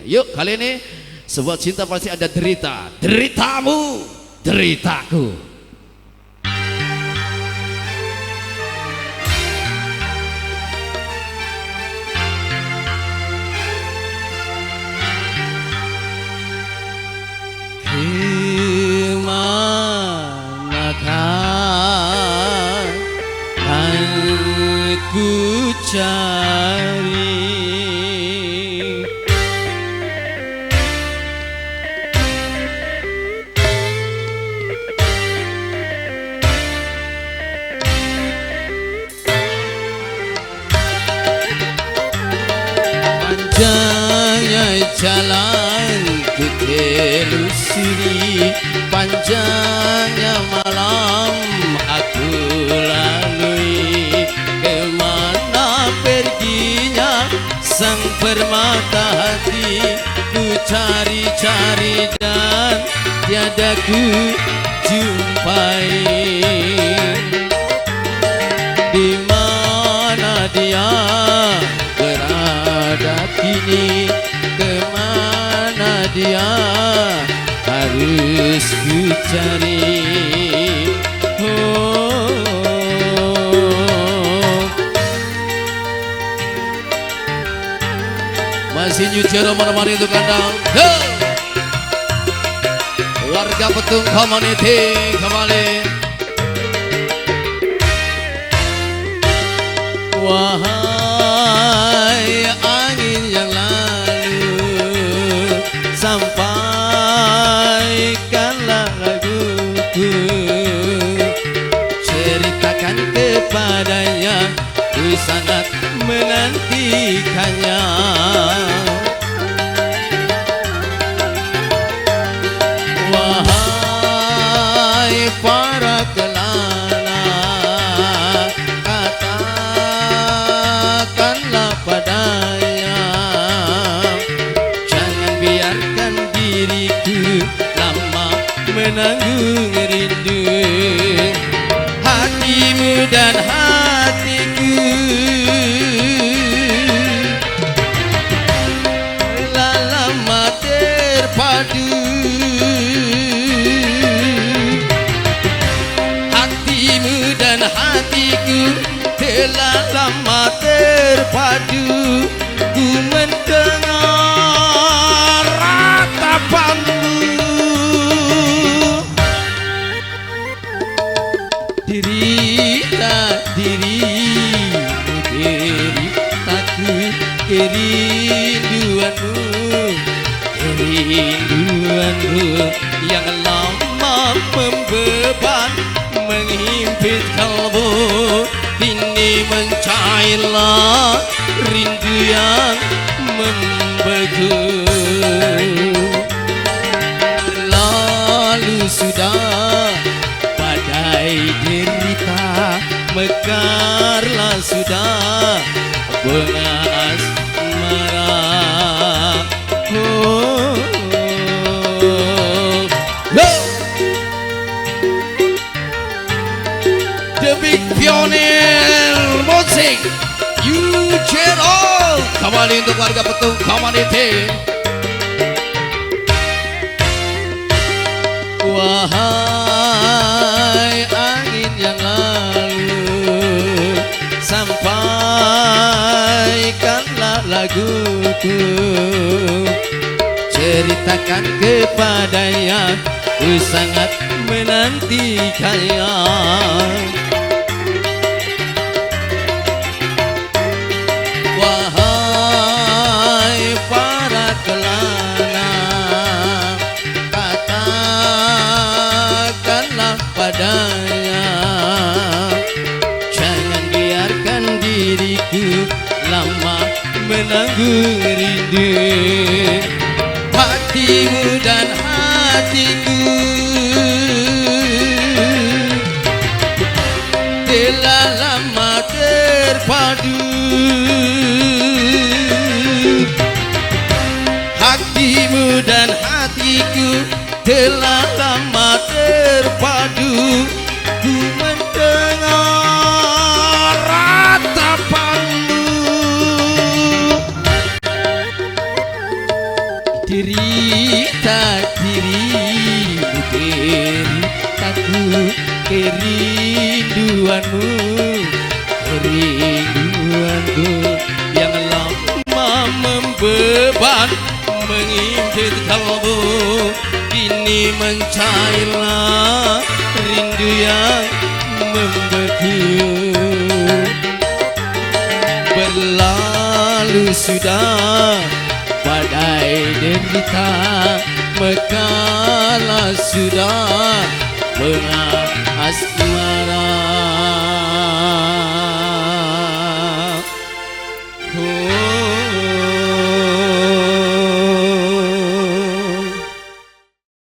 Yuk kali ini sebuah cinta pasti ada derita, deritamu, deritaku. Kemanakah kan ku cari panjangnya jalan ku telusuri, panjangnya malam aku lalui. Kemana perginya sang permata hati, ku cari-cari dan tiada ku jumpai. Di mana dia berada kini, kemana dia harus ku cari. Masih nyucero menemani untuk kandang warga Petung Community kembali. Wahai angin yang lalu, sampaikanlah laguku, ceritakan kepadanya, ku sangat menantikannya. Wahai para kelana, katakanlah padanya, jangan biarkan diriku lama menanggung rindu. Hatimu dan hatiku telah lama terpadu. Hatimu dan hatiku telah lama terpadu. Ku mendengar ratapanmu, derita dirimu, deritaku, kerinduanmu, kerinduanmu yang lama membeban, menghimpit kalbu. Kini mencairlah rindu yang membeku. Lalu sudah badai derita, mekarlah sudah bunga asmara. The Big Pioneer Musik Yujero kembali untuk warga Petung Community. Wahai angin yang lalu, sampaikanlah laguku, ceritakan kepadanya, ku sangat menantikannya. Wahai para kelana, katakanlah padanya, jangan biarkan diriku lama menanggung rindu. Hatimu dan hatiku telah lama terpadu. Hatimu dan hatiku telah lama terpadu. Ku mendengar ratapanmu, derita dirimu, deritaku, kerinduanmu, kerinduanku yang lama membeban menginjit kalbu, kini mencairlah rindu yang membeku. Berlalu sudah badai derita, mekalah sudah bunga asmara.